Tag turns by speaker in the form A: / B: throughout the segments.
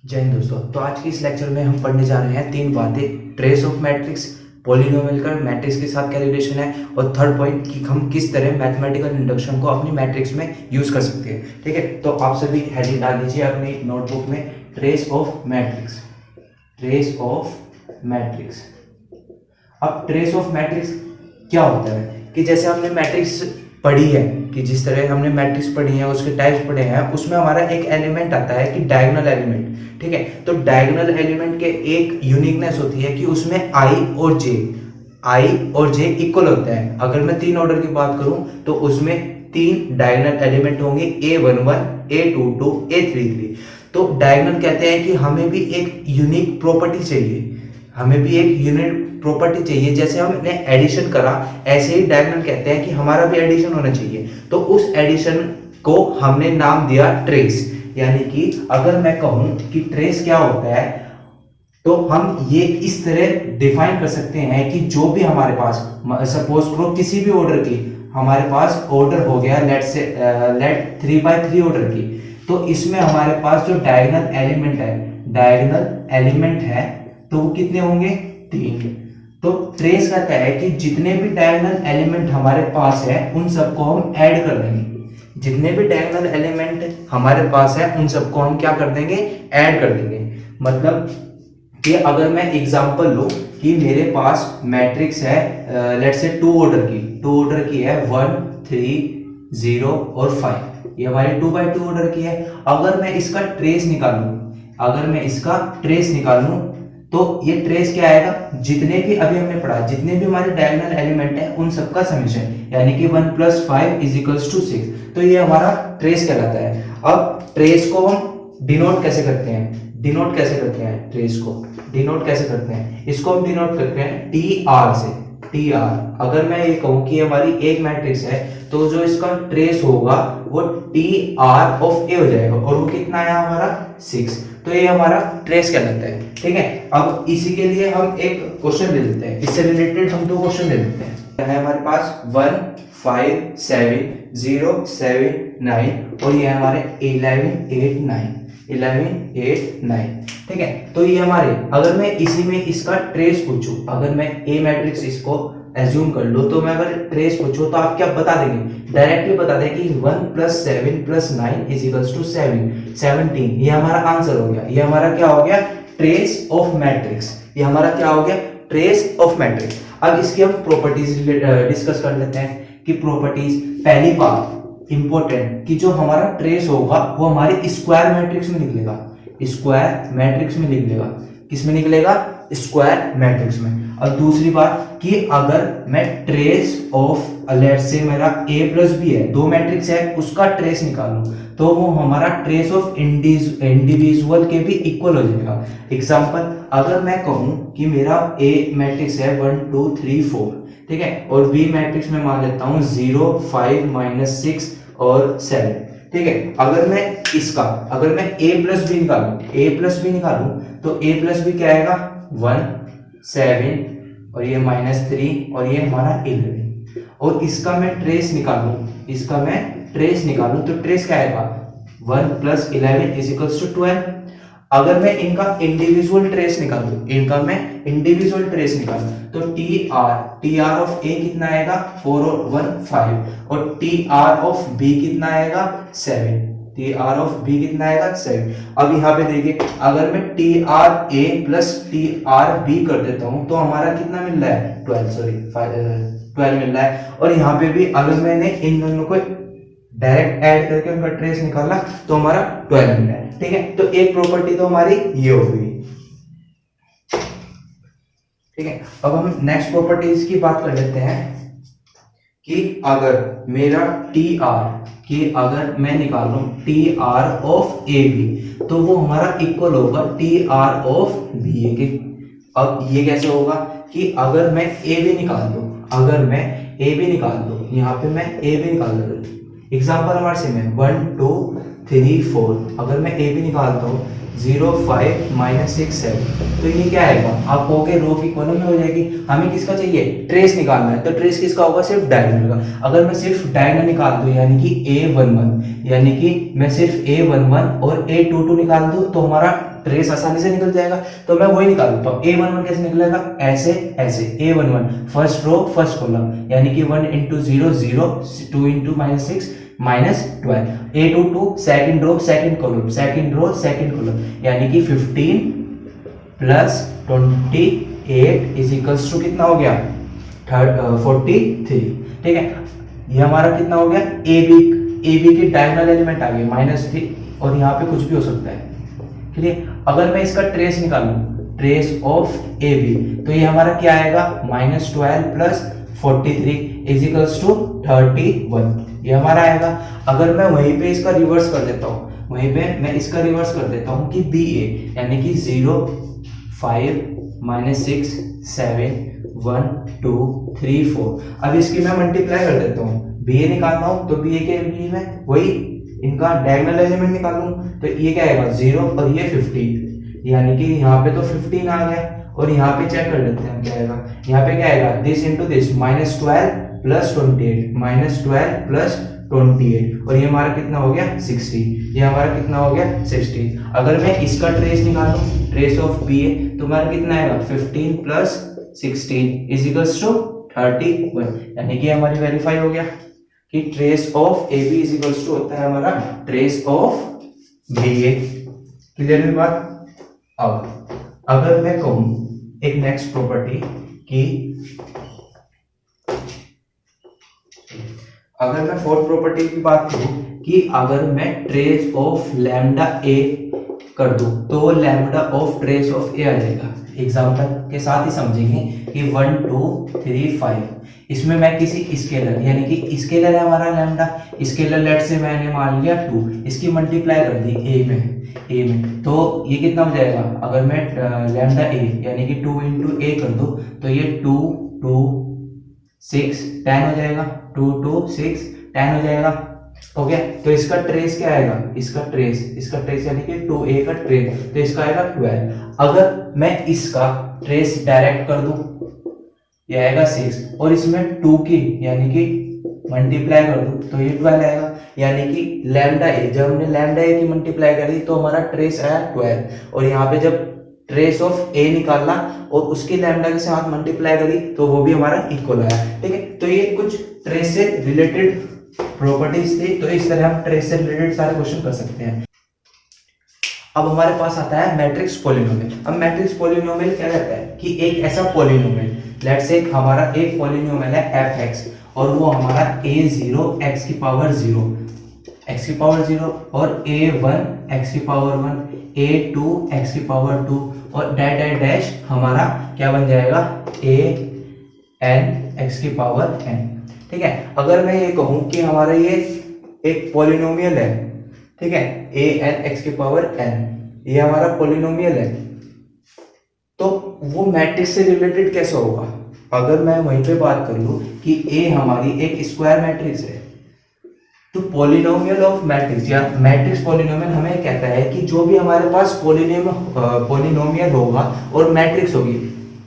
A: जय हिंद दोस्तों। तो आज की इस लेक्चर में हम पढ़ने जा रहे हैं तीन बातें। ट्रेस ऑफ मैट्रिक्स, पॉलिनोमियल का मैट्रिक्स के साथ क्या रिलेशन है, और थर्ड पॉइंट कि हम किस तरह मैथमेटिकल इंडक्शन को अपनी मैट्रिक्स में यूज कर सकते हैं। ठीक है, तो आप सभी हेडिंग डाल दीजिए अपनी नोटबुक में, trace of matrix. Trace of matrix. अब ट्रेस ऑफ मैट्रिक्स क्या होता है कि जैसे हमने मैट्रिक्स पढ़ी है, कि जिस तरह हमने मैट्रिक्स पढ़ी है उसके टाइप्स पढ़े हैं, उसमें हमारा एक एलिमेंट आता है कि डायगोनल एलिमेंट। ठीक है, तो डायगोनल एलिमेंट के एक यूनिकनेस होती है कि उसमें आई और जे इक्वल होता है। अगर मैं तीन ऑर्डर की बात करूं तो उसमें तीन डायगोनल एलिमेंट होंगे, A11, A22, A33। तो डायगोनल कहते हैं कि हमें भी एक यूनिक प्रॉपर्टी चाहिए, हमें भी एक यूनिक प्रॉपर्टी चाहिए। जैसे हमने एडिशन करा, ऐसे ही डायगोनल कहते हैं कि हमारा भी एडिशन होना चाहिए। तो उस एडिशन को हमने नाम दिया ट्रेस। यानी कि अगर मैं कहूं कि ट्रेस क्या होता है, तो हम ये इस तरह डिफाइन कर सकते हैं कि जो भी हमारे पास, सपोज करो किसी भी ऑर्डर की हमारे पास ऑर्डर हो गया, लेट 3x3 ऑर्डर की, तो इसमें हमारे पास जो डायगोनल एलिमेंट है तो वो कितने होंगे? तीन। तो ट्रेस कहता है कि जितने भी डायगोनल एलिमेंट हमारे पास है उन सबको हम ऐड कर देंगे। जितने भी डायगोनल एलिमेंट हमारे पास है उन सबको हम क्या कर देंगे? ऐड कर देंगे। मतलब कि अगर मैं एग्जांपल लूं कि मेरे पास मैट्रिक्स है, लेट्स से टू ऑर्डर की है, 1, 3, 0 और 5। ये हमारी 2x2 ऑर्डर की है। अगर मैं इसका ट्रेस निकालूं तो ये ट्रेस क्या आएगा? जितने भी अभी हमने पढ़ा, जितने भी हमारे डायगोनल एलिमेंट है उन सबका समेशन, यानी कि 1 + 5 = 6। तो ये हमारा ट्रेस कहलाता है। अब ट्रेस को हम डिनोट कैसे करते हैं? ट्रेस को डिनोट कैसे करते हैं? इसको हम डिनोट करते हैं TR से। TR, अगर मैं ये कहूं कि हमारी एक मैट्रिक्स है तो जो इसका ट्रेस होगा वो TR ऑफ A हो जाएगा, और वो कितना है हमारा? 6। तो ये हमारा ट्रेस कहलाता है। ठीक है, अब इसी के लिए हम एक क्वेश्चन ले लेते हैं, इससे रिलेटेड हम दो क्वेश्चन ले लेते हैं। है हमारे पास 1, 5, 7, 0, 7, 9, और ये हमारे 11, 8, 9। ठीक है, तो ये हमारे, अगर मैं इसी में इसका ट्रेस पूछूं, अगर मैं ए मैट्रिक्स इसको एज्यूम कर लो, तो मैं अगर ट्रेस पूछूं तो आप क्या बता देंगे? डायरेक्टली बता दें कि 1 + 7 + 9 = 17। ये हमारा आंसर हो गया। ये हमारा क्या हो गया? Trace of matrix. ये हमारा क्या हो गया? Trace of matrix. अब इसकी हम प्रॉपर्टीज डिस्कस कर लेते हैं कि प्रॉपर्टीज, पहली बात इंपॉर्टेंट, कि जो हमारा ट्रेस होगा वो हमारे स्क्वायर मैट्रिक्स में निकलेगा। किस में निकलेगा? स्क्वायर मैट्रिक्स में। और दूसरी बात कि अगर मैं ट्रेस ऑफ, लेट्स से मेरा A + B है, दो मैट्रिक्स है, उसका ट्रेस निकालूं तो वो हमारा ट्रेस ऑफ इंडिविजुअल के भी इक्वल हो जाएगा। एग्जांपल, अगर मैं कहूं कि मेरा A मैट्रिक्स है 1, 2, 3, 4, ठीक है, और B मैट्रिक्स में मान लेता हूं 0, 5, -6 और 7। ठीक है, अगर मैं A + B निकालूं तो A + B क्या आएगा? 1, 7, और ये -3, और ये हमारा 11। और इसका मैं ट्रेस निकालूं तो ट्रेस क्या आएगा? 1 + 11 = 12। अगर मैं इनका इंडिविजुअल ट्रेस निकालूं तो TR ऑफ A कितना आएगा? 4 और 1 5, और TR ऑफ B कितना आएगा? 7। अब यहाँ पे देखिए, अगर मैं TRA + TRB कर देता हूं तो हमारा कितना मिल रहा है? 12 मिल रहा है। और यहाँ पे भी अगर मैंने इन दोनों को डायरेक्ट ऐड करके उनका ट्रेस निकाला तो हमारा 12 मिल रहा है। ठीक है, तो एक प्रॉपर्टी तो हमारी ये हो गई। ठीक है, अब हम नेक्स्ट प्रॉपर्टीज की बात कर लेते हैं कि अगर मेरा अगर मैं निकाल लूं TR ऑफ AB, तो वो हमारा इक्वल होगा TR ऑफ BA के। अब ये कैसे होगा कि अगर मैं AB निकाल दूं, यहाँ पे मैं AB निकाल दूं, एग्जाम्पल हमारे से में 1, 2, 3, 4, अगर मैं AB निकालता हूँ 0 5 माइनस 6 7। तो ये क्या आएगा, आप कहोगे रो की कॉलम में हो जाएगी। हमें किसका चाहिए, ट्रेस निकालना है। तो ट्रेस किसका होगा, सिर्फ डायगोनल का। अगर मैं सिर्फ डायगोनल निकाल दूं, यानी कि A11, यानी कि मैं सिर्फ A11 और A22 निकाल दूं, तो हमारा ट्रेस आसानी से निकल जाएगा। तो मैं वही निकाल देता हूँ। A11 कैसे निकलेगा, ऐसे ऐसे A11 first row first column, यानी कि 1 into 0 0, 2 into minus 6 minus 12, A22 second row second column, second row second column, यानी कि 15 प्लस 28 इज इक्वल्स टू कितना हो गया, 43। ठीक है, ये हमारा कितना हो गया, ए बी के डायगोनल एलिमेंट आ गए -3, और यहाँ पे कुछ भी हो सकता है। क्लियर। अगर मैं इसका ट्रेस निकालूं, ट्रेस ऑफ ए बी, तो ये हमारा क्या आएगा, -12 प्लस 43 इज इक्वल्स टू 31, ये हमारा आएगा। अगर मैं वहीं पे इसका रिवर्स कर देता हूँ, वहीं पे मैं इसका रिवर्स कर देता हूँ कि बी ए, यानी कि 0 5 -6 7 1 2 3 4। अब इसकी मैं मल्टीप्लाई कर देता हूँ, बी ए निकालना हूँ तो बी ए के लिए मैं वही इनका डायगोनल एलिमेंट निकालूं, तो ये क्या आएगा 0 और ये 15, यानी कि यहाँ पे तो 15 आ गया। और यहाँ पे चेक कर लेते हैं क्या आएगा, यहाँ पे क्या आएगा, this into this -12 plus 28, -12 plus 28, और ये हमारा कितना हो गया 60, ये हमारा कितना हो गया 60। अगर मैं इसका ट्रेस निकालूं, ट्रेस ऑफ बी ए, तो हमारा कितना आएगा 15 प्लस 16 इज इक्वल्स टू 31, यानी कि हमारी वेरीफाई हो गया कि trace of A B is equals to होता है हमारा trace of B A. Clear हुई बात। अब अगर मैं कहूं एक नेक्स्ट प्रॉपर्टी कि अगर मैं फोर्थ प्रॉपर्टी की बात करूं कि अगर मैं ट्रेस ऑफ लैम्डा ए कर दूं, तो लैम्डा ऑफ ट्रेस ऑफ ए आ जाएगा। एग्जांपल के साथ ही समझेंगे कि 1 2 3 5, इसमें मैं किसी स्केलर, यानी कि स्केलर है हमारा लैम्डा, स्केलर लेट से मैंने मान लिया 2, इसकी मल्टीप्लाई कर दी ए में, तो ये कितना हो जाएगा, अगर मैं लैम्डा ए यानी कि 2 इंटू ए कर दूं, तो ये 2 2 6 10 हो जाएगा, 2 2 6 10 हो जाएगा। हो गया। तो इसका ट्रेस क्या आएगा, इसका ट्रेस यानी कि 2a का ट्रेस, तो इसका आएगा 12। अगर मैं इसका ट्रेस डायरेक्ट कर दूं, ये आएगा 6, और इसमें 2 की यानी कि मल्टीप्लाई कर दूं, तो ये 12 आएगा। यानी कि लैम्डा ए, जब हमने लैम्डा ए की मल्टीप्लाई करी तो हमारा ट्रेस आया 12, और यहाँ पे जब ट्रेस ऑफ ए निकालना और उसकी लैम्डा के साथ मल्टीप्लाई करी तो वो भी हमारा इक्वल आया। ठीक है, तो ये कुछ ट्रेस से रिलेटेड प्रॉपर्टीज थी। तो इस तरह हम ट्रेस से रिलेटेड सारे क्वेश्चन कर सकते हैं। अब हमारे पास आता है मैट्रिक्स पॉलिनोमियल। अब मैट्रिक्स पॉलिनोमियल क्या कहता है कि एक ऐसा पॉलिनोमियल, लेट्स से हमारा एक पॉलिनोमियल है f(x) और वो हमारा a0 x की पावर 0 और a1 x की पावर 1, a2 x की पावर 2 और डैश डैश डैश हमारा क्या बन जाएगा an x की पावर n। ठीक है, अगर मैं ये कहूं कि हमारा ये एक पॉलिनोमियल है, ठीक है, an x की पावर n, ये हमारा पॉलिनोमियल है, तो वो मैट्रिक्स से रिलेटेड कैसे होगा। अगर मैं वहीं पे बात कर लूं कि a हमारी एक स्क्वायर मैट्रिक्स है, तो पॉलिनोमियल ऑफ मैट्रिक्स या मैट्रिक्स पॉलिनोमियल हमें कहता है कि जो भी हमारे पास पॉलिनोमियल होगा और मैट्रिक्स होगी,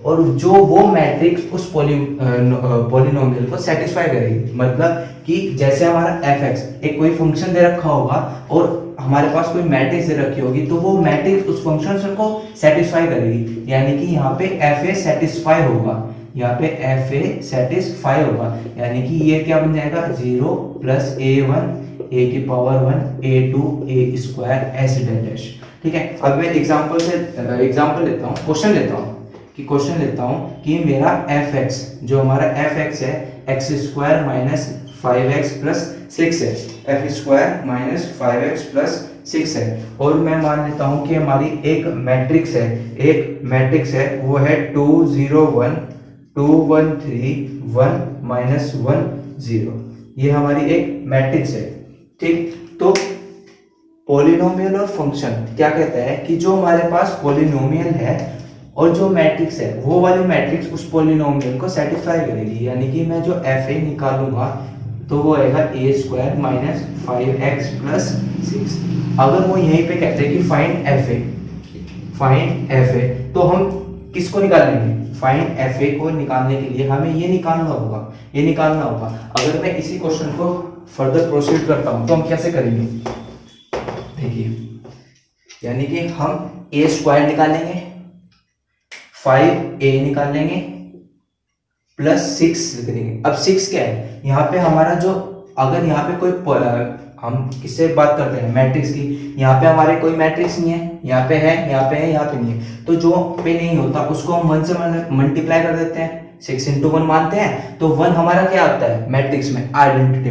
A: और जो वो मैट्रिक्स उस पॉलिनोमियल को सेटिस्फाई करेगी। मतलब कि जैसे हमारा f(x) एक कोई फंक्शन दे रखा होगा और हमारे पास कोई मैट्रिक्स दे रखी होगी, तो वो मैट्रिक्स उस फंक्शन को सेटिस्फाई करेगी। यानी कि यहाँ पे fa सेटिस्फाई होगा, यहाँ पे fa सेटिस्फाई होगा, यानी कि ये क्या बन जाएगा 0 प्लस a1 a की पावर 1 a2 a स्क्वायर ऐसे डैश। ठीक है, अब मैं एग्जांपल लेता हूँ, क्वेश्चन लेता हूँ कि मेरा f(x) जो हमारा f(x) है x² माइनस 5x प्लस 6 है, f² माइनस 5x प्लस 6 है, और मैं मान लेता हूँ कि हमारी एक मैट्रिक्स है, वो है 2 0 1 2 1 3 1 माइनस 1 0, ये हमारी एक मैट्रिक्स है। ठीक, तो पॉलिनोमियल और फंक्शन क्या कहता है कि जो हमारे पास पॉलिनोमियल है और जो मैट्रिक्स है, वो वाली मैट्रिक्स उस पॉलिनोमियल को सेटिस्फाई करेगी। यानी कि मैं जो fa निकालूंगा तो वो आएगा ए स्क्वायर माइनस 5x प्लस 6। अगर वो यहीं पे कहते हैं कि फाइंड एफ ए, तो हम किसको निकालेंगे? फाइंड एफ ए को निकालने के लिए हमें ये निकालना होगा। अगर मैं इसी क्वेश्चन को फर्दर प्रोसीड करता हूं तो हम कैसे करेंगे? देखिए, यानी कि हम ए स्क्वायर निकालेंगे, 5a निकालेंगे प्लस 6 लिख देंगे। अब 6 क्या है? यहाँ पे हमारा जो, अगर यहाँ पे कोई हम किससे बात करते हैं? मैट्रिक्स की। यहाँ पे हमारे कोई मैट्रिक्स नहीं है, यहाँ पे है, यहाँ पे है, यहाँ पे नहीं है। तो जो पे नहीं होता उसको हम 1 से मल्टीप्लाई कर देते हैं, 6 into 1 मानते हैं। तो 1 हमारा क्या आता है मैट्रिक्स में? Identity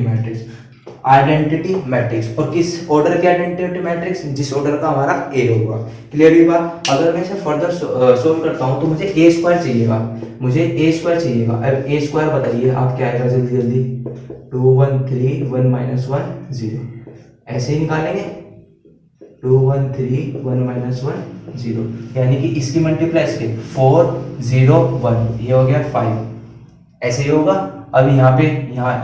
A: matrix. और किस ऑर्डर की आइडेंटिटी मैट्रिक्स? जिस ऑर्डर का हमारा ए होगा। क्लियर हुई बात? अगर मैं इसे फर्दर सोल्व करता हूं तो मुझे ए स्क्वायर चाहिएगा, अब ए स्क्वायर बताइए आप क्या आएगा? जल्दी 2 1 3 1 -1 0, ऐसे ही निकालेंगे। 2 1 3 1 -1 0, यानी कि इसकी मल्टीप्लाई इसके 4 0 1, ये हो गया 5, ऐसे ही होगा। अब यहाँ पे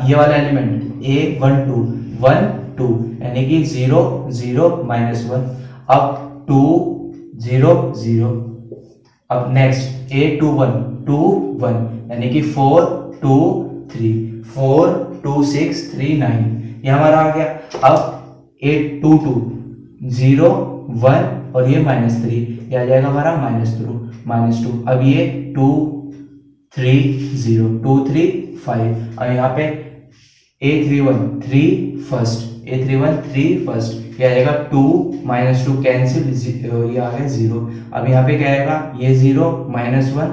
A: ये वाला एलिमेंट a 1 2 1 2, यानी कि 0 0 -1, अब 2 0 0, अब नेक्स्ट a 2 1 2 1, यानी कि 4 2 3 4 2 6 3 9, ये हमारा आ गया। अब 8 2 2 0 1 और ये -3, ये आ जाएगा हमारा -2। अब ये 2 3 0 2 3 5, और यहाँ पे a31 3 फर्स्ट, ये आ जाएगा 2 -2 कैंसिल, ये आ गया 0। अब यहाँ पे क्या आएगा? ये 0 -1,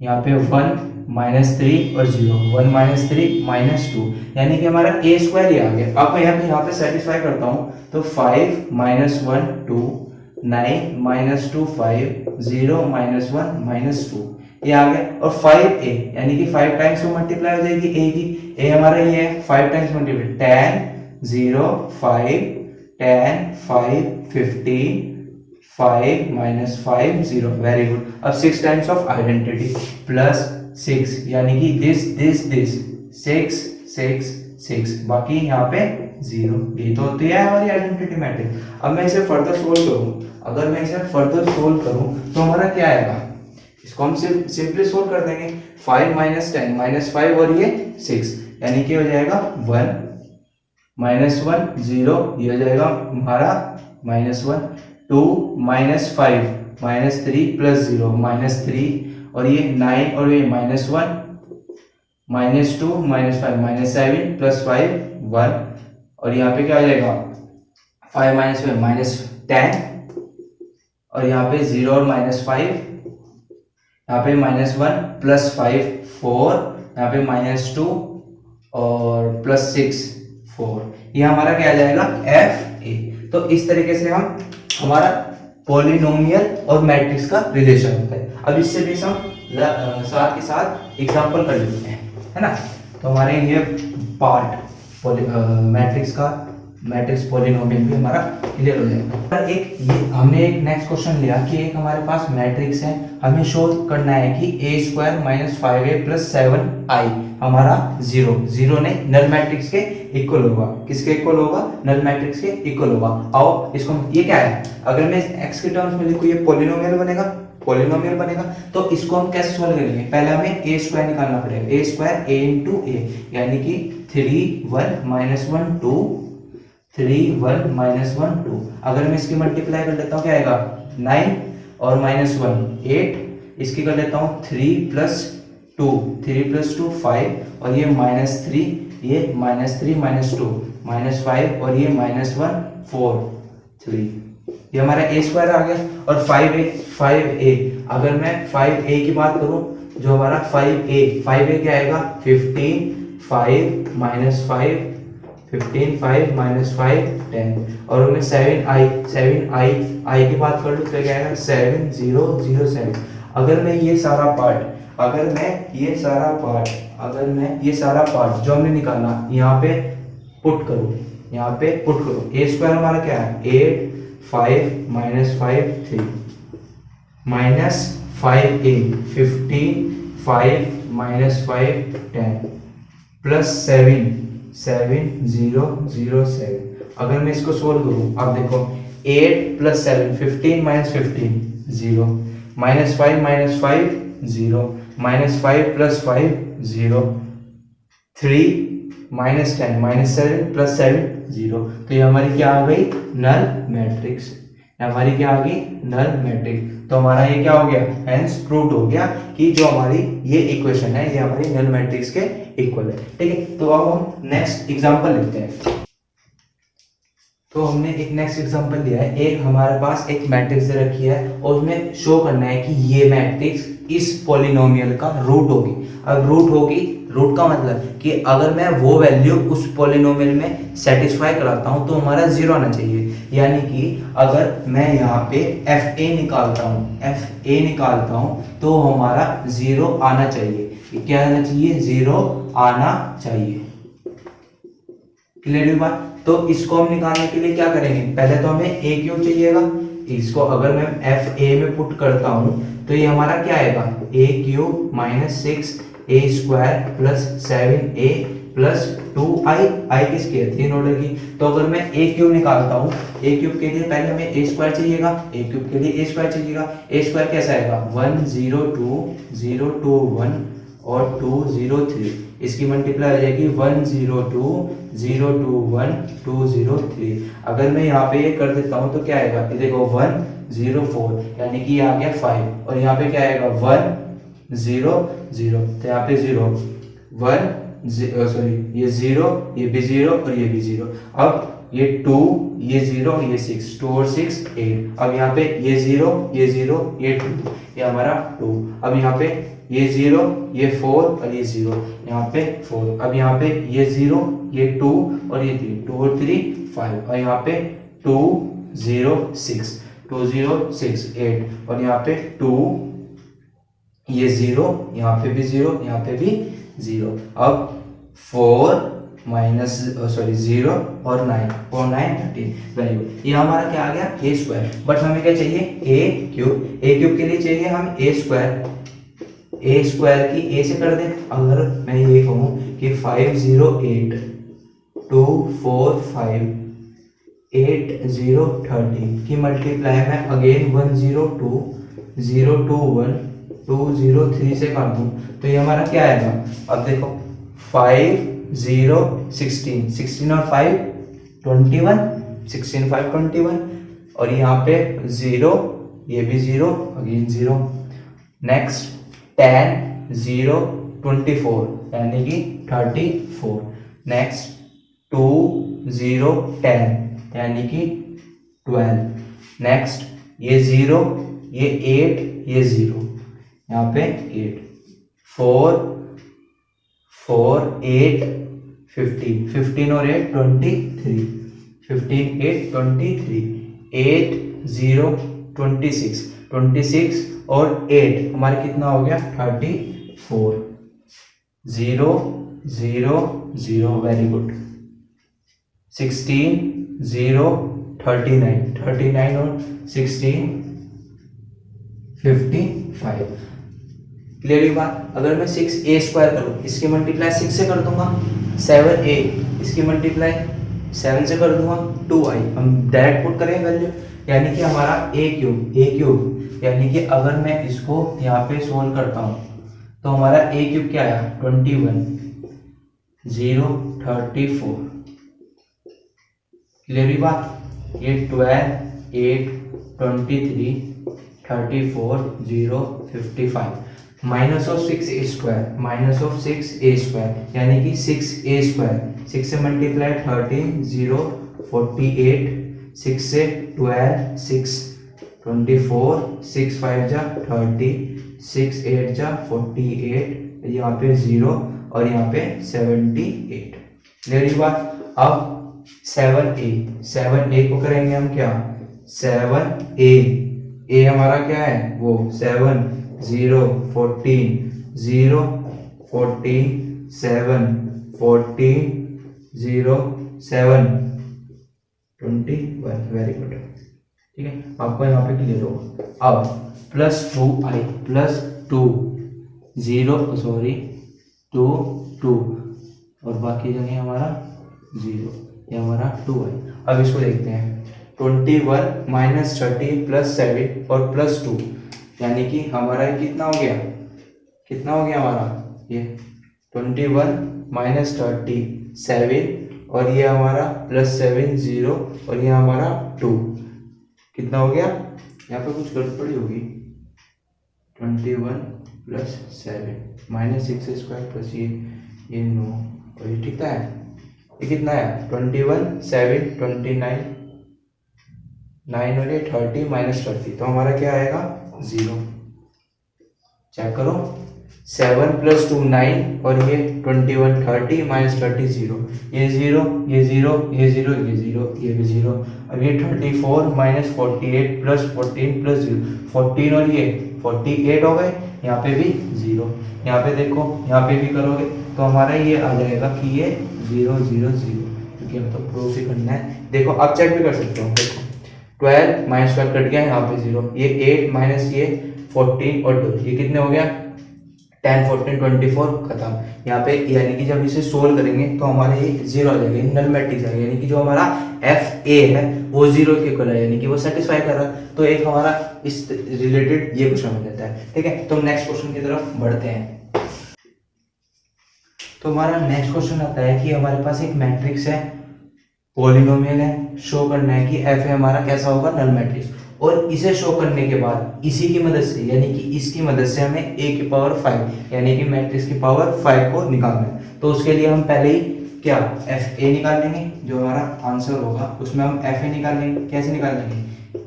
A: यहाँ पे 1 -3 और 0 1 -3 -2, यानी कि हमारा ए स्क्वायर ये आ गया। अब मैं यहाँ पे सेटिस्फाई करता हूँ तो 5 -1 2 9 -2 5 0 -1 -2, ये आ गया। और 5a, यानी कि 5 टाइम्स में मल्टीप्लाई हो जाएगी a की। a हमारा ये है, 5 टाइम्स मल्टीप्लाई 10 0 5 10 5 15 5 -5 0, वेरी गुड। अब 6 टाइम्स ऑफ आइडेंटिटी प्लस 6, यानी कि दिस 6 6 6, बाकी यहाँ पे 0, ये तो होती है हमारी आइडेंटिटी मैट्रिक्स। अब मैं इसे फर्दर सोल्व करूँ, अगर मैं इसे फर्दर सोल्व करूँ तो हमारा क्या आएगा? इसको हम सिंपली सोल्व कर देंगे। 5 -10 -5 और ये 6, यानी कि हो जाएगा 1 -1 0, ये हो जाएगा हमारा -1 2 -5 -3 प्लस 0 -3, और ये 9 और ये -1 -2 -5 -7 प्लस 5 1, और यहाँ पे क्या हो जाएगा? 5 -5 -10, और यहाँ पे 0 और -5, यहाँ पे -1 प्लस 5 4, यहाँ पे -2 और प्लस 6 4, ये हमारा क्या आ जाएगा? F A. तो इस तरीके से हम हमारा पॉलिनोमियल और मैट्रिक्स का रिलेशन होता है। अब इससे भी हम साथ के साथ एग्जांपल कर लेते हैं, है ना? तो हमारे ये पार्ट मैट्रिक्स पॉलिनोमियल भी हमारा क्लियर हो जाएगा। एक ये हमने एक नेक्स्ट क्वेश्चन लिया कि एक हमारे पास मैट्रिक्स है, हमें शो करना है कि a square -5a plus 7i हमारा 0 ने नल मैट्रिक्स के इक्वल होगा। किसके इक्वल होगा? नल मैट्रिक्स के इक्वल होगा। आओ इसको, ये क्या है? अगर मैं x के टर्म्स में लिखूं, ये पॉलिनोमियल बनेगा। तो इसको हम कैसे सॉल्व करेंगे? पहले हमें a स्क्वायर निकालना पड़ेगा, a square a into a, यानी कि 3 1 -1 2 3 1 -1 2। अगर मैं इसकी मल्टीप्लाई कर लेता हूँ क्या आएगा? 9 और -1 8, इसकी कर लेता हूँ 3 + 2 5, और ये -3 ये -3 -2 -5, और ये -1 4 3, ये हमारा a स्क्वायर आ गया। और 5a, अगर मैं 5a की बात करूं, जो हमारा 5a क्या आएगा? 15 5 -5 15 5 -5 10, और मैं 7i की बात कर लूँ तो क्या आएगा? 7 0 0 7। अगर मैं ये सारा पार्ट जो हमने निकाला यहाँ पे पुट करूँ, a स्क्वायर हमारा क्या है? 8 5 -5 3 -5a 15 5 -5 10 प्लस 7 7 0 0 7। अगर मैं इसको सोल्व करूं, आप देखो 8 plus 7 15 minus 15 0, minus 5 0, minus 5 plus 5 0, 3 minus 10 minus 7 plus 7 0। तो ये हमारी क्या आ गई, नल मैट्रिक्स। हमारी क्या आ गई, नल मैट्रिक्स। तो हमारा ये क्या हो गया, हेंस प्रूव्ड हो गया कि जो हमारी ये इक्वेशन है ये हमारी नल मैट्रिक्स के इक्वल है। ठीक है, तो अब हम नेक्स्ट एग्जांपल लेते हैं। तो हमने एक नेक्स्ट एग्जांपल लिया है, एक हमारे पास एक मैट्रिक्स दे रखी है और उसमें शो करना है कि ये मैट्रिक्स इस पॉलिनोमियल का रूट होगी। अब रूट होगी, रूट का मतलब कि अगर मैं वो वैल्यू उस पॉलिनोमियल में सेटिस्फाई कराता हूं तो हमारा जीरो आना चाहिए। यानी कि अगर मैं यहाँ पे एफ ए निकालता हूं तो हमारा जीरो आना चाहिए। क्या आना चाहिए, जीरो आना चाहिए। क्लियर हुई बात। तो इसको हम निकालने के लिए क्या करेंगे, पहले तो हमें ए क्यूब चाहिएगा। इसको अगर मैं एफ ए में पुट करता हूं तो ये हमारा क्या आएगा, ए क्यूब माइनस 6 ए स्क्वायर प्लस 7 ए प्लस 2 आई किसकी है, 3 ऑर्डर की। तो अगर मैं ए क्यूब निकालता हूं, ए क्यूब के लिए पहले हमें ए स्क्वायर चाहिएगा, ए क्यूब के लिए ए स्क्वायर चाहिएगा। ए स्क्वायर कैसा आएगा, 1 0 2 0 2 1 और 2 0 3। इसकी मल्टीप्लाई हो जाएगी 1 0 2 0 2 1 2 0 3। अगर मैं यहाँ पे ये कर देता हूँ तो क्या आएगा, ये देखो 1 0 4 यानी कि ये आ गया 5 और यहाँ पे क्या आएगा 1 0 0। तो यहाँ पे 0 1 सॉरी ये 0 ये भी 0 और ये भी 0। अब ये 2 ये 0 और ये 6, 2 और 6 8। अब यहाँ पे ये 0 ये 0 ये 2, ये हमारा 2। अब यहाँ पे ये 0 ये 4 और ये 0, यहाँ पे 4। अब यहाँ पे ये 0 ये 2 और ये 3, 2 और 3 5 और यहाँ पे 2 0 6 2 0 6 8 और यहाँ पे 2 ये 0 यहाँ पे भी 0 यहाँ पे भी 0। अब 4 माइनस सॉरी 0 और 9 और 9 13। वेरी गुड, ये हमारा क्या आ गया, ए स्क्वायर। बट हमें क्या चाहिए, ए क्यूब। ए क्यूब के लिए चाहिए हम ए स्क्वायर। ए स्क्वायर की ए से कर दें। अगर मैं ये कहूँ कि 5 0 8 2 4 5 8 0 30 की मल्टीप्लाई में अगेन 1 0 2 0 2 1 2 0 3 से कर दूं तो ये हमारा क्या आएगा। अब देखो 5 0 16 16 और 5 21 16 5 21 और यहाँ पे 0 ये भी 0 अगेन 0। नेक्स्ट 10 0 24 यानी कि 34। नेक्स्ट 2 0 10 यानी कि 12। नेक्स्ट ये 0 ये 8 ये 0 यहाँ पे 8 4 4 8 15 15 और 8 23 15 8 23 8 0 26 26 और 8 हमारे कितना हो गया 34 0 0 0। Very good. 16 0 39 39 और 16 55। क्लियर हुई बात। अगर मैं 6a स्क्वायर करूँ, इसकी मल्टीप्लाई 6 से कर दूंगा, 7a इसकी मल्टीप्लाई 7 से कर दूंगा, 2i हम डायरेक्ट पुट करें वैल्यू यानी कि हमारा a क्यूब यानी कि अगर मैं इसको यहाँ पे सोल्व करता हूँ तो हमारा a क्यूब क्या आया 21 0 34। क्लियर हुई बात। ये 12 8 23 34 0 55 माइनस ऑफ 6a स्क्वायर यानी कि 6a स्क्वायर 6 से मल्टीप्लाई 13 0 48 6 से 12 6 24 6 5 जा 30 6 8 जा 48 यहाँ पे 0 और यहाँ पे 78। क्लियर हुई बात। अब 7a को करेंगे हम क्या 7a हमारा क्या है वो 7 0 14 0 14 7 14 0 7 21। Very good. ठीक है, आपको यहाँ पे क्लियर होगा। अब प्लस 2i प्लस 2 0 सॉरी 2 2 और बाकी जगह हमारा 0, ये हमारा 2 है। अब इसको देखते हैं, 21 माइनस 30 प्लस 7 और प्लस 2, यानी कि हमारा ये कितना हो गया, कितना हो गया हमारा ये 21 माइनस 37 और ये हमारा प्लस 7 0 और ये हमारा 2, कितना हो गया, यहाँ पे कुछ गड़बड़ी होगी, 21 प्लस 7 माइनस 6 स्क्वायर प्लस ये 9 और ये ठीक है, ये कितना है 21 7 29 9 और ये 30 माइनस 30, तो हमारा क्या आएगा 0। चेक करो, 7 प्लस 2 9 और ये 21 30 माइनस 30 0, ये 0 ये 0 ये 0 ये 0 ये भी 0। अब ये 34 माइनस 48 प्लस 14 प्लस 0, 14 और ये 48 हो गए, यहाँ पे भी 0, यहाँ पे देखो यहाँ पे भी करोगे तो हमारा ये आ जाएगा कि ये 0 0 0, क्योंकि हम तो प्रूफ ही करना है। देखो अब चेक भी कर सकते हो, देखो 12 माइनस 12 कट गया, यहाँ पे 0, ये 8 माइनस ये 14 और 2, ये कितने हो गया 10 14 24 खत्म। यहाँ पे यानी कि जब इसे सोल्व करेंगे तो हमारे ये 0 आ जाएगा, नल मैट्रिक्स आएगा, यानी कि जो हमारा एफ ए है वो 0 के इक्वल है, यानी कि वो सेटिस्फाई कर रहा है। तो एक हमारा इस रिलेटेड ये क्वेश्चन हो जाता है। ठीक है, तो नेक्स्ट क्वेश्चन की तरफ बढ़ते हैं। तो हमारा नेक्स्ट क्वेश्चन आता है कि हमारे पास एक मैट्रिक्स है, पॉलिनोमियल है, शो करना है कि एफ ए हमारा कैसा होगा, नल मैट्रिक्स, और इसे शो करने के बाद इसी की मदद से यानी कि इसकी मदद से हमें a की पावर 5 यानी कि मैट्रिक्स की पावर 5 को निकालना है। तो उसके लिए हम पहले ही क्या एफ ए निकाल लेंगे, जो हमारा आंसर होगा उसमें हम एफ ए निकाल लेंगे। कैसे निकाल लेंगे,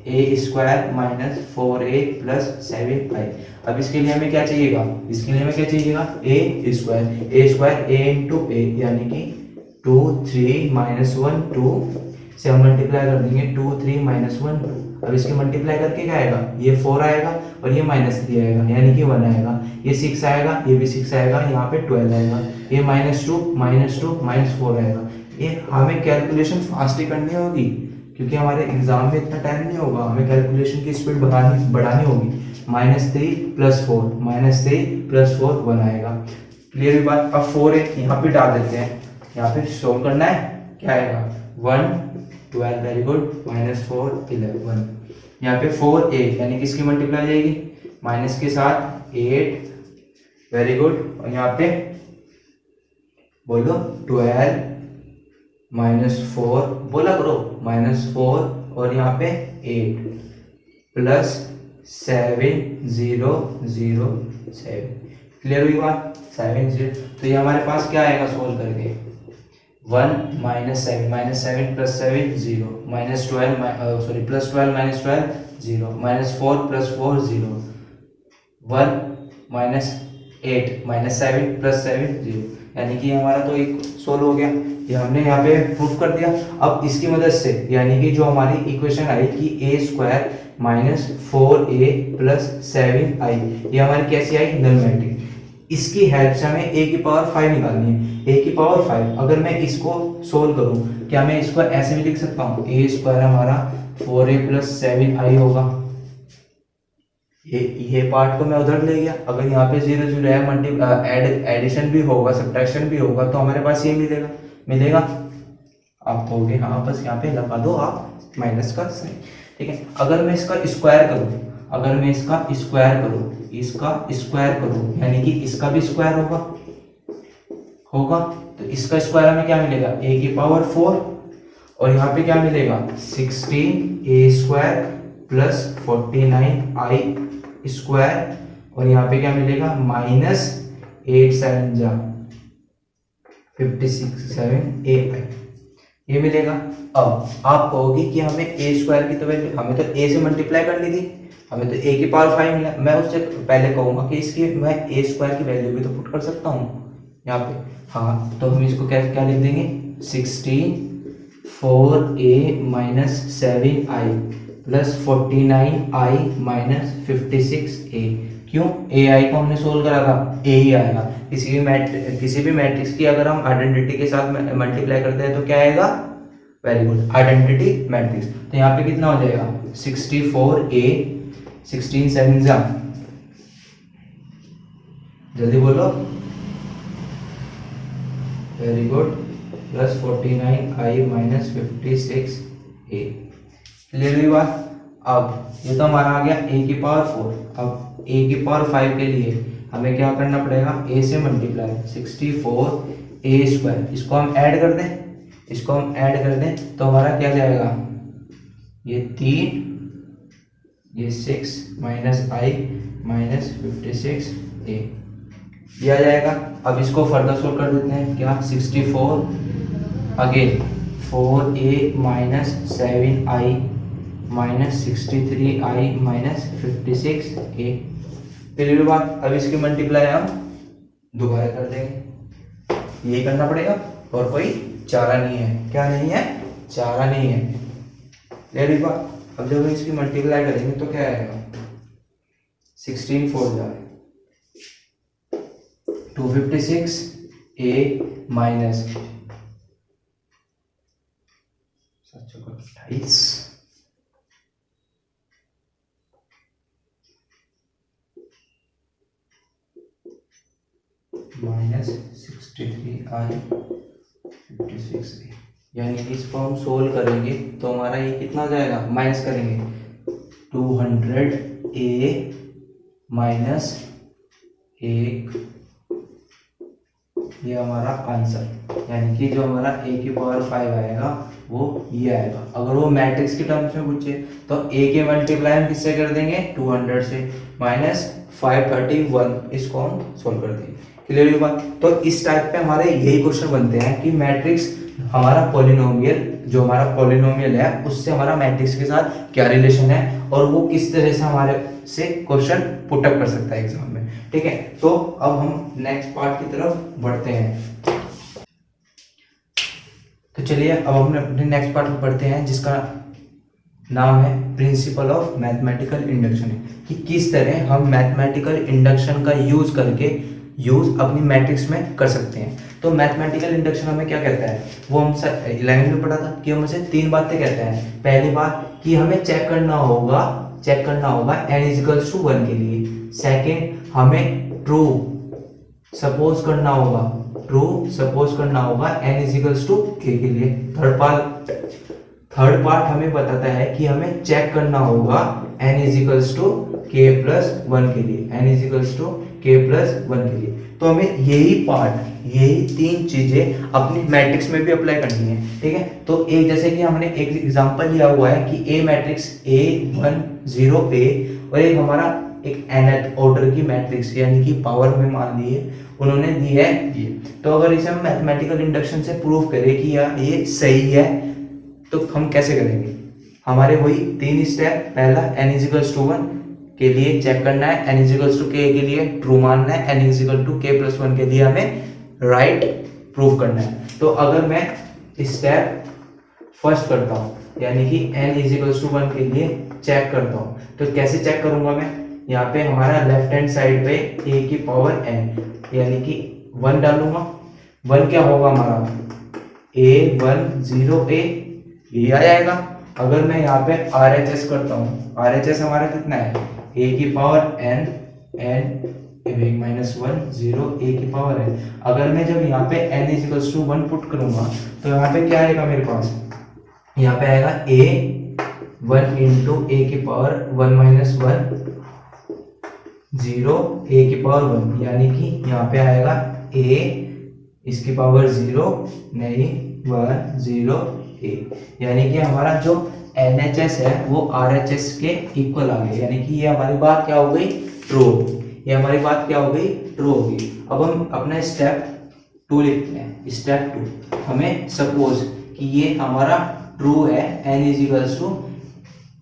A: ए square minus 4a plus 7i। अब इसके लिए हमें क्या चाहिएगा, इसके लिए हमें क्या चाहिएगा, ए स्क्वायर ए इंटू ए, यानी कि 2 3 माइनस 1 2 से हम मल्टीप्लाई कर देंगे, 2 3 माइनस 1 2। अब इसके मल्टीप्लाई करके क्या आएगा, ये 4 आएगा और ये माइनस 3 आएगा, यानी कि 1 आएगा, ये 6 आएगा, ये भी 6 आएगा, यहाँ पे 12 आएगा, ये माइनस 2 माइनस 4 आएगा। ये हमें कैलकुलेशन फास्ट ही करनी होगी, क्योंकि हमारे एग्जाम में इतना टाइम नहीं होगा, हमें कैलकुलेशन की स्पीड बढ़ानी होगी। -3 प्लस 4 -3 प्लस 4 1 आएगा। क्लियर हुई बात। अब 4 है यहाँ पे डाल देते हैं, यहाँ पे सोल्व करना है, क्या आएगा 1 12, वेरी गुड, -4 11। यहाँ पे 4a यानी कि इसकी मल्टीप्लाई जाएगी माइनस के साथ 8, वेरी गुड, और यहाँ पे बोलो 12 -4 बोला करो, -4 और यहाँ पे 8 प्लस 7 0 0 7। क्लियर हुई बात, 7 0। तो ये हमारे पास क्या आएगा सोल्व करके, 1 -7 plus 7 0 -12 plus 12 minus 12 0 -4 plus 4 0 1 -8 -7 plus 7 0, यानी कि हमारा तो एक सोल्व हो गया, ये हमने यहाँ पे प्रूफ कर दिया। अब इसकी मदद से यानी कि जो हमारी इक्वेशन आई कि a square minus 4a plus 7i, ये हमारी कैसी आई, नल मैट्रिक्स। इसकी हेल्प से हमें a की पावर 5 निकालनी है। a की पावर 5, अगर मैं इसको सोल्व करूं, क्या मैं इसको ऐसे भी लिख सकता हूं, a स्क्वायर हमारा 4a प्लस 7i होगा। ये पार्ट को मैं उधर ले गया, अगर यहाँ पे 0 0 है, एडिशन भी होगा सब्ट्रैक्शन भी होगा, तो हमारे पास ये मिलेगा। आप कहोगे हाँ बस यहाँ पे लगा दो आप माइनस का साइन। ठीक है, अगर मैं इसका स्क्वायर करूं, यानी कि इसका भी स्क्वायर होगा, तो इसका स्क्वायर हमें क्या मिलेगा, a की पावर 4, और यहाँ पे क्या मिलेगा 16a square plus 49i square, और यहाँ पे क्या मिलेगा -8 7 जा 56 7ai, ये मिलेगा। अब आप कहोगे कि हमें a स्क्वायर की तो वैल्यू, हमें तो a से मल्टीप्लाई करनी थी, हमें तो a की पावर 5 मिला। मैं उससे पहले कहूँगा कि इसकी मैं a स्क्वायर की वैल्यू भी तो पुट कर सकता हूँ यहाँ पे। हाँ, तो हम इसको क्या लिख देंगे, 16 4a minus 7i plus 49i minus 56a। क्यों, ai को हमने सोल्व करा था, a ही आएगा। किसी भी मैट्रिक्स की अगर हम आइडेंटिटी के साथ मल्टीप्लाई करते हैं तो क्या आएगा, वेरी गुड, आइडेंटिटी मैट्रिक्स। तो यहाँ पे कितना हो जाएगा 64a 16 7 जा, जल्दी बोलो very good, plus 49i minus 56a। Clear हुई बात। अब ये तो हमारा आ गया a की पावर 4। अब a की पावर 5 के लिए हमें क्या करना पड़ेगा, a से मल्टीप्लाई 64a²। इसको हम ऐड कर दें, इसको हम ऐड कर दें तो हमारा क्या जाएगा, ये 3, ये 6 माइनस आई माइनस 56a ये आ जाएगा। अब इसको फर्दर सोल्व कर देते हैं, क्या 64 again 4a minus 7i minus 63i minus 56a। फिर बात, अब इसकी मल्टीप्लाई हम दोबारा कर देंगे, यही करना पड़ेगा और कोई चारा नहीं है। क्या नहीं है, चारा नहीं है। क्लियर बात। अब जब हम इसकी मल्टीप्लाई करेंगे तो क्या आएगा, 16 4 जाए 256a minus 28 minus 63i 56a। यानी कि इसको हम सोल्व करेंगे तो हमारा ये कितना हो जाएगा, माइनस करेंगे 200a माइनस 1, ये हमारा आंसर। यानी कि जो हमारा a की पावर 5 आएगा वो ये आएगा। अगर वो मैट्रिक्स के टर्म्स में पूछे तो a के मल्टीप्लाई हम किससे कर देंगे, 200 से, माइनस 531, इसको हम सोल्व कर देंगे। क्लियर हुई बात। तो इस टाइप पे हमारे यही क्वेश्चन बनते हैं कि मैट्रिक्स हमारा पॉलिनोमियल, जो हमारा पॉलिनोमियल है उससे हमारा मैट्रिक्स के साथ क्या रिलेशन है और वो किस तरह से हमारे से क्वेश्चन पुट अप कर सकता है एग्जाम में। ठीक है, तो अब हम नेक्स्ट पार्ट की तरफ बढ़ते हैं। तो चलिए अब हम अपने नेक्स्ट पार्ट में बढ़ते हैं जिसका नाम है प्रिंसिपल ऑफ मैथमेटिकल इंडक्शन, कि किस तरह हम मैथमेटिकल इंडक्शन का यूज करके यूज अपनी मैट्रिक्स में कर सकते हैं। तो मैथमेटिकल इंडक्शन हमें क्या कहता है, वो हम 11वीं में पढ़ा था कि हम उसे 3 बातें कहते हैं। पहली बात कि हमें चेक करना होगा n इक्वल्स टू 1 के लिए। सेकेंड, हमें ट्रू सपोज करना होगा n इक्वल्स टू k के लिए। थर्ड पार्ट हमें बताता है कि हमें चेक करना होगा n equals to k plus 1 के लिए, n equals to k plus 1 के लिए। तो हमें यही 3 चीजें अपनी मैट्रिक्स में भी अप्लाई करनी है। ठीक है, तो एक जैसे कि हमने एक एग्जांपल लिया हुआ है कि A मैट्रिक्स A1 0 A और एक हमारा एक nth ऑर्डर की मैट्रिक्स यानी कि पावर में मान ली है उन्होंने दी है ये। तो अगर इसे हम मैथमेटिकल इंडक्शन से प्रूव करें कि ये सही है तो हम कैसे करेंगे, हमारे वही 3 स्टेप। पहला n इक्वल्स टू 1 के लिए चेक करना है, n इक्वल्स टू k के लिए ट्रू मानना है, n equal to k plus 1 के लिए हमें राइट प्रूव करना है। तो अगर मैं स्टेप फर्स्ट करता हूँ यानी कि n इक्वल्स टू 1 के लिए चेक करता हूँ, तो कैसे चेक करूंगा मैं, यहाँ पे हमारा लेफ्ट हैंड साइड पे a की पावर n यानी कि 1 डालूंगा। 1 क्या होगा हमारा A1 0A, ये आ जाएगा। अगर मैं यहाँ पे RHS करता हूँ, RHS हमारा कितना है a की पावर n माइनस 1 0 a की पावर है। अगर मैं जब यहाँ पे n इक्वल्स टू 1 पुट करूंगा तो यहाँ पे क्या आएगा मेरे पास, यहाँ पे आएगा a1 इंटू a की पावर 1 माइनस 1 0 a की पावर 1, यानी कि यहाँ पे आएगा a इसकी पावर 0 नहीं 1 0 a, यानी कि हमारा जो NHS है वो RHS के इक्वल आ गया। यानी कि ये हमारी बात क्या हो गई, ट्रू होगी। ये हमारी बात क्या हो गई, ट्रू होगी। अब हम अपना स्टेप 2 लिखते हैं। स्टेप 2, हमें सपोज कि ये हमारा ट्रू है n इक्वल्स टू k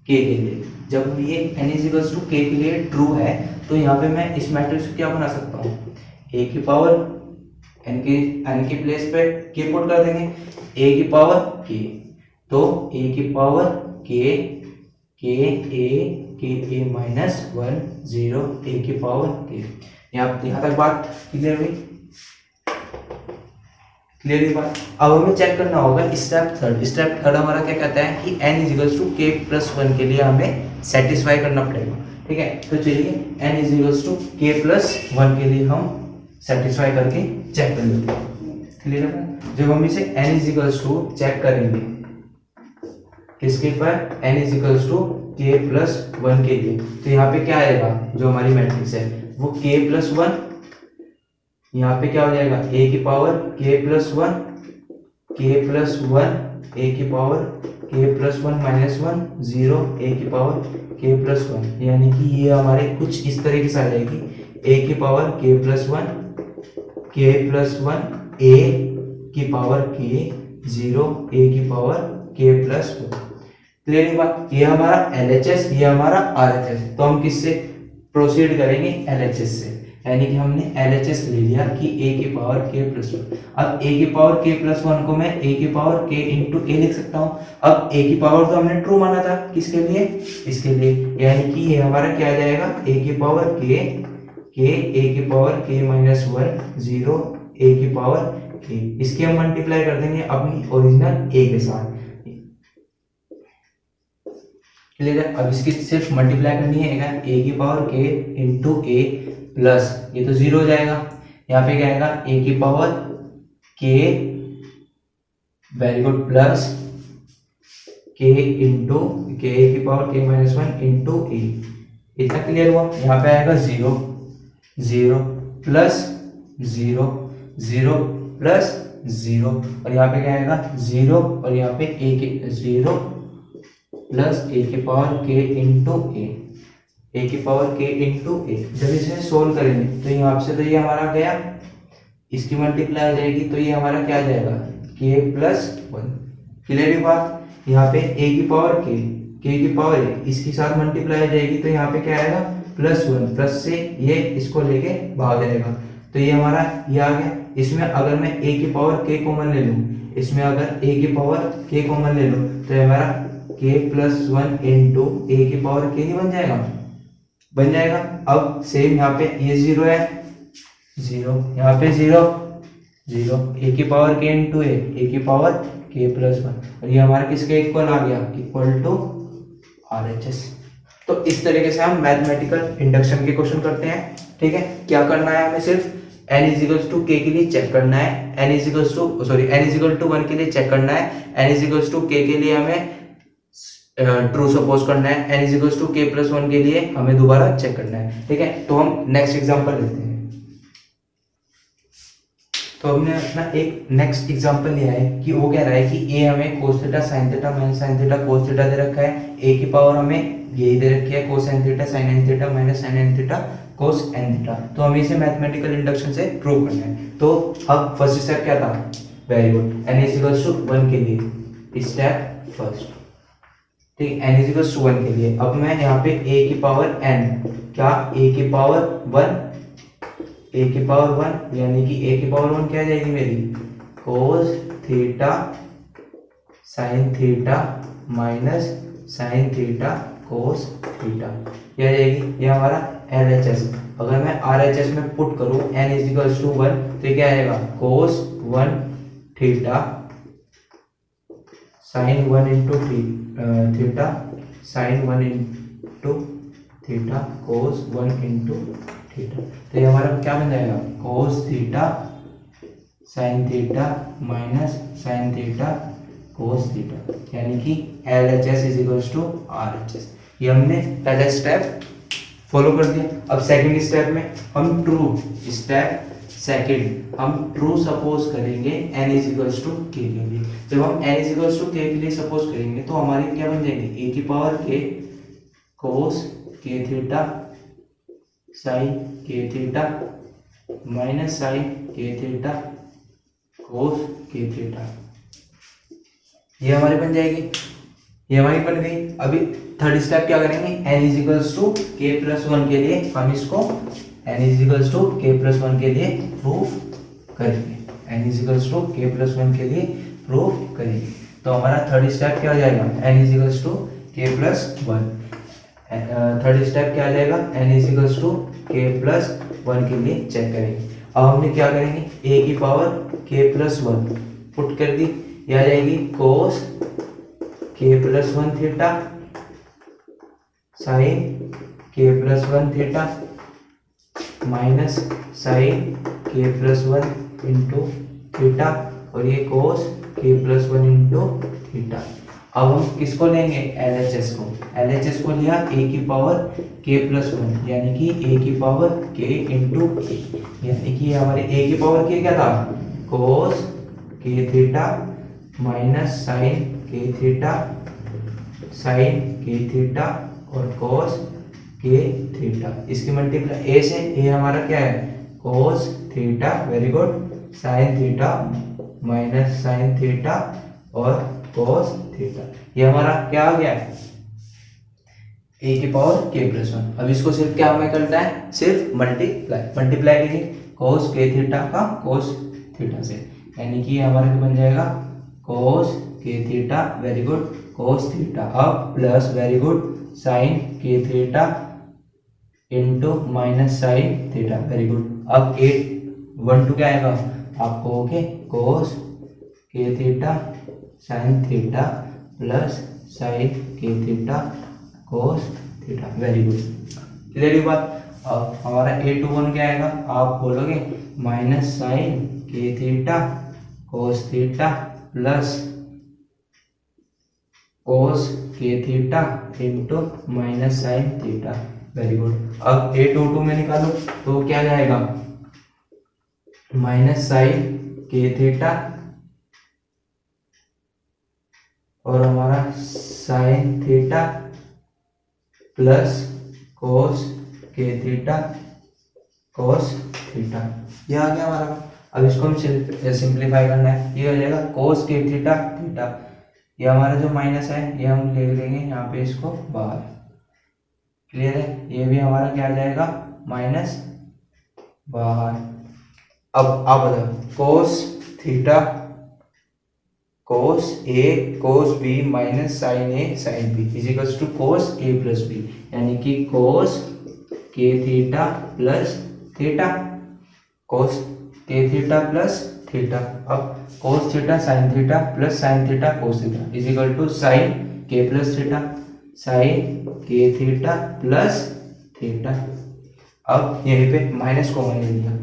A: के लिए। जब ये n इक्वल्स टू k के लिए ट्रू है तो यहाँ पे मैं इस मैट्रिक्स को क्या बना सकता हूँ, a की पावर n के प्लेस पे k पुट कर देंगे, a की पावर k, तो a की पावर k माइनस 1 0 a की पावर k। यहाँ तक बात क्लियर हुई? क्लियर हुई बात। अब हमें चेक करना होगा स्टेप थर्ड हमारा क्या कहता है कि n equals to k plus 1 के लिए हमें सेटिस्फाई करना पड़ेगा। ठीक है, तो चलिए n equals to k plus 1 के लिए हम सेटिस्फाई करके चेक कर लेते हैं। क्लियर है? जब हम इसे n is equals to check करेंगे किसके पर, n is equals to k plus 1 के लिए, तो यहाँ पे क्या आएगा, जो हमारी मैट्रिक्स है वो k प्लस 1, यहाँ पे क्या हो जाएगा a की power k plus 1, k plus 1, a की power k plus 1 minus 1, 0, a की पावर k प्लस 1, यानी कि ये हमारे कुछ इस तरीके से आ जाएगी, a की power k plus 1, k plus 1, a की पावर k, 0, a की पावर k प्लस 1। क्लियर बात, ये हमारा LHS, ये हमारा RHS, तो हम किससे प्रोसीड करेंगे, LHS से, यानी कि हमने LHS ले लिया कि a की पावर k प्लस 1। अब a की पावर k प्लस 1 को मैं a की पावर k इंटू a लिख सकता हूँ। अब a की पावर तो हमने ट्रू माना था, किसके लिए, इसके लिए, यानी कि ये हमारा क्या आ जाएगा, a की पावर k, a की पावर k माइनस 1, 0, a की पावर k, इसके हम मल्टीप्लाई कर देंगे अपनी ओरिजिनल a के साथ। क्लियर है, अब इसकी सिर्फ मल्टीप्लाई करनी है, a की power k into a plus, ये तो 0 हो जाएगा, यहाँ पे क्या आएगा, a की power k, very good, plus k into k की power k minus 1 into a, इतना क्लियर हुआ। यहाँ पे आएगा 0, 0 प्लस 0, 0 प्लस 0, और यहाँ पे क्या आएगा 0, और यहाँ पे a की 0 प्लस a की पावर k इंटू a की पावर k इंटू a। जब इसे सोल्व करेंगे तो यहाँ से तो ये हमारा गया, इसकी मल्टीप्लाई आ जाएगी, तो ये हमारा क्या आ जाएगा, k प्लस 1। क्लियर है बात, यहाँ पे a की पावर k की पावर a, इसके साथ मल्टीप्लाई आ जाएगी, तो यहाँ पे क्या आएगा प्लस 1, प्लस से ये इसको लेके भाग जाएगा, तो ये हमारा ये आ गया। इसमें अगर मैं a की पावर k कॉमन ले लूँ, इसमें अगर a की पावर k कॉमन ले लूँ, तो ये हमारा k प्लस 1 इंटू a की पावर k ही बन जाएगा, बन जाएगा। अब सेम यहाँ पे ये 0 है, 0, यहाँ पे 0, 0, a की पावर k इंटू a की पावर k प्लस 1, और ये हमारा किसके इक्वल आ गया, इक्वल टू RHS। तो इस तरीके से हम मैथमेटिकल इंडक्शन के क्वेश्चन करते हैं। ठीक है, क्या करना है, हमें सिर्फ n is equal to k के लिए चेक करना है, n इज इक्वल टू 1 के लिए चेक करना है, n is equal to k के लिए हमें ट्रू सपोज करना है, n is equal to k plus 1 के लिए हमें दोबारा चेक करना है। ठीक है, तो हम नेक्स्ट एग्जांपल लेते हैं। तो हमने अपना एक नेक्स्ट एग्जांपल लिया है कि वो कह रहा है कि a हमें cos theta sin theta minus sin theta cos theta दे रखा है, a की पावर हमें यही दे रखी है cos n theta sin n theta minus sin n theta cos n theta. तो हमें इसे मैथमेटिकल इंडक्शन से प्रूव करना है। तो अब फर्स्ट स्टेप क्या था, very good, n is equal to 1 के लिए स्टेप फर्स्ट, ठीक, n इज इक्वल टू 1 के लिए। अब मैं यहाँ पे a की पावर n, क्या a की पावर 1, a की पावर 1, यानी कि a की पावर 1 क्या आ जाएगी मेरी, cos theta sin theta minus sin theta cos theta, ये आ जाएगी, ये हमारा LHS। अगर मैं RHS में पुट करूँ n इज इक्वल टू 1, तो क्या आएगा, cos 1 theta sin 1 into theta sin 1 into theta cos 1 into theta, तो ये हमारा क्या बन जाएगा, cos theta sin theta minus sin theta cos theta, यानी कि LHS is equal to RHS। ये हमने पहला स्टेप फॉलो कर दिया। अब सेकंड स्टेप में हम ट्रू सपोज करेंगे n is equal to k के लिए। जब हम n is equal to k के लिए सपोज करेंगे तो हमारी क्या बन जाएगी, a की power k cos k theta sin k theta minus sin k theta cos k theta, ये हमारी बन जाएगी, ये हमारी बन गई। अभी थर्ड स्टेप क्या करेंगे, n is equal to k plus 1 के लिए हम इसको n is equal to k plus 1 के लिए प्रूव करेंगे, n is equal to k plus 1 के लिए प्रूव करेंगे। तो हमारा थर्ड स्टेप क्या हो जाएगा, n is equal to k plus 1, third step क्या आ जाएगा, n is equal to k plus 1 के लिए चेक करेंगे। अब हमने क्या करेंगे, a की पावर k प्लस 1 पुट कर दी, ये आ जाएगी cos k plus 1 theta sin k plus 1 theta minus sin k plus 1 into theta और ये कोस k plus one into theta. अब हम किसको लेंगे, LHS को। LHS को लिया a की पावर k प्लस वन, यानी कि a की पावर k इंटू k, यानी कि हमारे a की पावर k क्या था, cos k theta minus sine k theta, sine k theta और कोस k थीटा। इसकी मल्टीप्लाई a से, a हमारा क्या है, cos theta, very good, sine theta minus sine theta और कोस थीटा। ये हमारा क्या आ गया है, a की पावर k प्लस वन। अब इसको सिर्फ क्या हमें करना है, सिर्फ मल्टीप्लाई कीजिए कोस k थीटा का कोस थीटा से, यानी कि हमारा क्या बन जाएगा, cos k theta, very good, cos theta, अब plus very good sine k theta into minus sine theta, very good. अब 1 टू क्या आएगा आपको, okay, cos k theta sine theta plus sine k theta cos theta, very good, clear ये बात। अब हमारा a21 क्या आएगा, आप बोलोगे minus sine k theta cos theta plus cos k theta into minus sine theta, very good. अब a22 में निकालो तो क्या जाएगा, माइनस साइन k थीटा और हमारा sign theta plus cos k theta cos theta, ये आ गया हमारा। अब इसको हम सिंप्लीफाई करना है, ये हो जाएगा कोस k थीटा थीटा, ये हमारा जो माइनस है ये हम ले लेंगे यहाँ पे इसको बाहर, क्लियर है। ये भी हमारा क्या आ जाएगा, माइनस बाहर। अब आप बताओ, cos theta cos A cos B minus sine A sine B is equals to cos A plus B, यानी कि कोस के थीटा प्लस थीटा, कोस के थीटा प्लस थीटा। अब cos theta sine theta plus sine theta cos theta is equal to sine k plus theta, sine k theta plus theta. अब यहीं पे minus common ले लिया,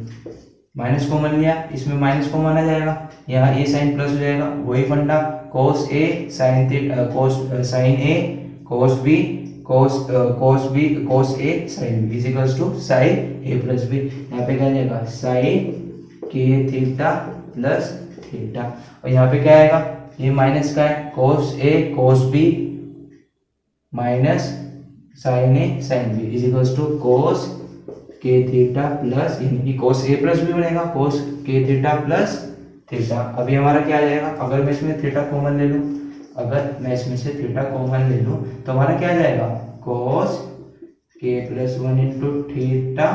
A: minus common लिया, इसमें minus common आ जाएगा, यहाँ ए साइन प्लस हो जाएगा, वही funda, cos a sine theta cos sine a cos b cos b cos a sine B is equals to sine a plus b. यहाँ पे क्या आ जाएगा, sign k theta plus theta, और यहाँ पे क्या आएगा, ये माइनस का है, cos A cos B minus sine A sine B is equals to cos k theta plus, यानी कि कोस ए प्लस बी बनेगा, कोस के थीटा प्लस थीटा। अभी हमारा क्या आ जाएगा, अगर मैं इसमें थीटा कॉमन ले लूँ, अगर मैं इसमें से थीटा कॉमन ले लूँ तो हमारा क्या आ जाएगा, cos k plus one into theta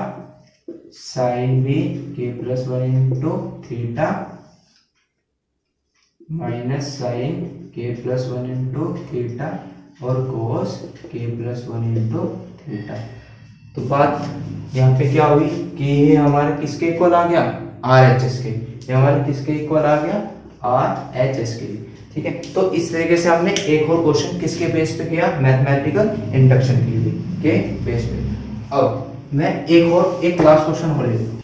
A: sine b k plus one into theta minus sine k plus one into theta और cos k plus one into theta. तो बात यहाँ पे क्या हुई कि ये हमारे किसके इक्वल आ गया, RHS के, ये हमारे किसके इक्वल आ गया, RHS के, ठीक है। तो इस तरीके से हमने एक और क्वेश्चन किसके बेस पे किया, मैथमेटिकल इंडक्शन के बेस पे। अब मैं एक लास्ट क्वेश्चन हो लेता हूँ,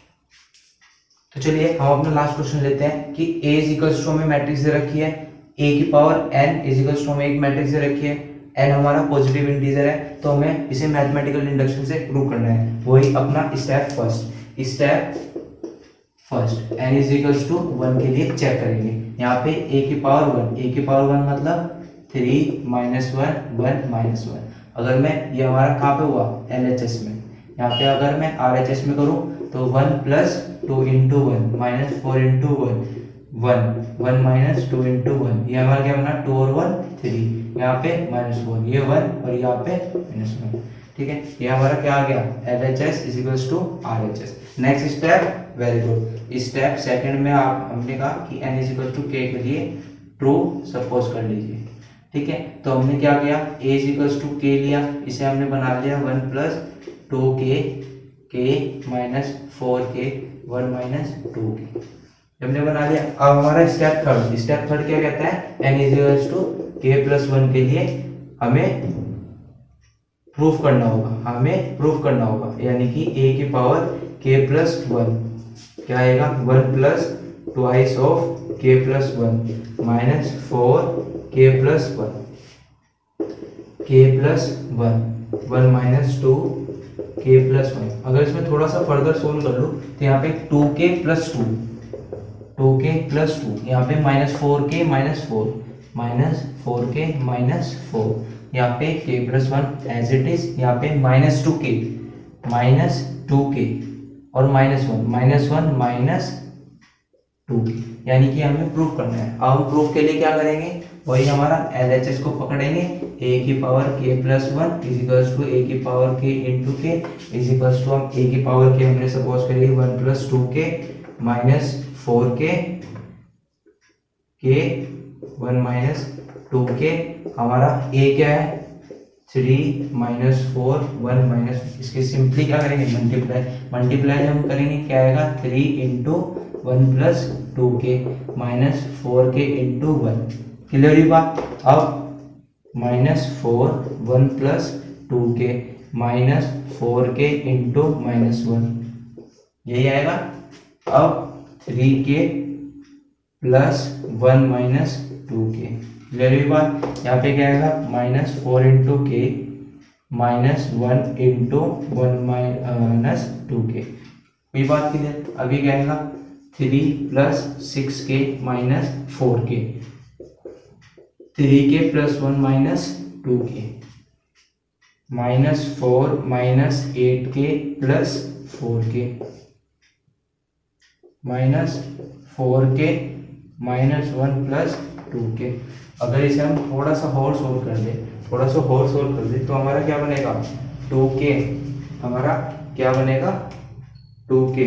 A: तो चलिए हम अपना लास्ट क्वेश्चन लेते हैं कि A इज इक्वल्स टू हमें मैट्रिक्स दे रखी है, A की power n is equals to हमें एक मैट्रिक्स दे रखी है, n हमारा पॉजिटिव इंटीजर है, तो हमें इसे मैथमेटिकल इंडक्शन से प्रूव करना है। वही अपना step first n is equals to 1 के लिए चेक करेंगे। यहाँ पे a की पावर 1 मतलब 3 माइनस 1 1 माइनस 1। अगर मैं, ये हमारा कहाँ पे हुआ, LHS में, यहाँ पे अगर मैं RHS में करूँ तो 1 plus 2 into 1 minus 4 into 1 minus 2 into 1, ये हमारा क्या बना, 2 और 1 3, यहाँ पे माइनस 4, ये 1 और यहाँ पे माइनस 1, ठीक है। ये हमारा क्या आ गया, LHS is equals to RHS। Next step, very good, step second में हमने कहा कि n is equal to k के लिए ट्रू सपोज कर लीजिए, ठीक है। तो हमने क्या किया, a is equals to k लिया, इसे हमने बना लिया 1 plus 2k k minus 4k 1 minus 2k, हमने बना लिया। अब हमारा स्टेप थर्ड क्या कहता है, n is equals to k plus 1 के लिए हमें प्रूफ करना होगा, यानी कि a की पावर k प्लस 1 क्या आएगा, 1 plus twice of k plus 1 minus 4k plus 1 k plus 1 minus 2 k plus 1। अगर इसमें थोड़ा सा फर्दर सोल्व कर लो तो यहाँ पे 2k प्लस 2 यहाँ पे minus 4k minus 4 minus 4k minus 4, यहाँ पे k plus 1 as it is, यहाँ पे माइनस 2k और माइनस 1 माइनस 2k, यानी कि हमें प्रूफ करना है। अब हम प्रूफ के लिए क्या करेंगे, वही हमारा LHS को पकड़ेंगे, a की power k plus 1 equals to a की power k into k equals to हम a की पावर k हमने सपोज करी 1 plus 2k minus 4k k 1 minus 2k, हमारा a क्या है 3 माइनस 4 1 माइनस, इसके सिंपली क्या करेंगे मल्टीप्लाई हम करेंगे, क्या आएगा 3 into 1 plus 2k minus 4k into 1। Clear ही बात। अब minus 4 1 plus 2k minus 4k into minus 1, यही आएगा। अब 3k plus 1 minus 2k, clear ही बात। यहाँ पे क्या आएगा minus 4 into k minus 1 into 1 minus 2k, कोई बात क्लियर। अभी क्या आएगा 3 plus 6k minus 4k, 3k plus 1 minus 2k minus 4 minus 8k plus 4k minus 4k minus 1 plus 2k। अगर इसे हम थोड़ा सा और सोल्व कर दे तो हमारा क्या बनेगा 2k, हमारा क्या बनेगा 2k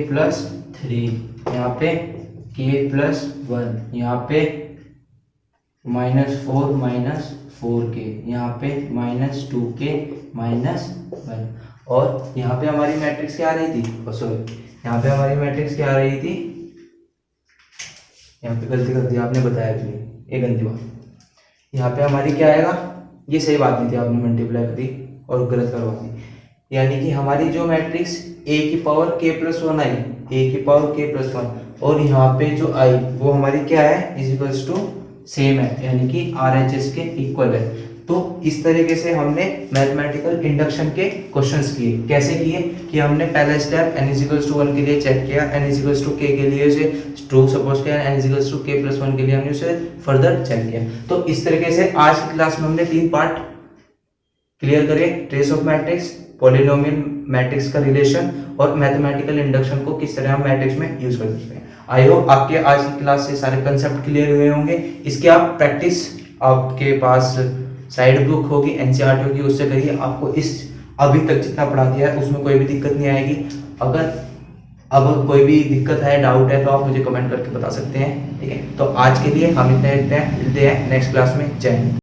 A: प्लस 3, यहाँ पे k प्लस 1, यहाँ पे माइनस 4 माइनस 4k, यहाँ पे माइनस 2k माइनस 1। और यहाँ पे हमारी मैट्रिक्स क्या आ रही थी, यहाँ पे हमारी मैट्रिक्स क्या आ रही थी, यहाँ पे गलती कर दी आपने, बताया भी नहीं, एक गलती बात। यहाँ पे हमारी क्या आएगा, ये सही बात नहीं थी, आपने मल्टीप्लाई कर दी और गलत करवा दी, यानी कि हमारी जो मैट्रिक्स a की power k plus 1 I, a की पावर k प्लस 1, और यहाँ पे जो आई वो हमारी क्या है इज इक्वल्स टू सेम है, यानी कि RHS के इक्वल है। तो इस तरीके से हमने मैथमेटिकल इंडक्शन के क्वेश्चंस किए। कैसे किए कि हमने पहला स्टेप n इक्वल्स टू 1 के लिए चेक किया, n इक्वल्स टू k के लिए उसे ट्रू सपोज किया, n equals to k plus 1 के लिए हमने उसे फर्दर चेक किया। तो इस तरीके से आज की क्लास में हमने 3 पार्ट क्लियर करे, trace of matrix, polynomial matrix का रिलेशन और मैथमेटिकल इंडक्शन को किस तरह हम मैट्रिक्स में यूज कर सकते हैं। आई होप आपके आज की क्लास से सारे कंसेप्ट क्लियर हुए होंगे। इसके आप प्रैक्टिस, आपके पास साइड बुक होगी, NCERT होगी, उससे करिए। आपको इस अभी तक जितना पढ़ा दिया है उसमें कोई भी दिक्कत नहीं आएगी। अगर अब कोई भी दिक्कत है, डाउट है, तो आप मुझे कमेंट करके बता सकते हैं, ठीक है। तो आज के लिए हम इतना मिलते हैं नेक्स्ट क्लास में। जय हिंद।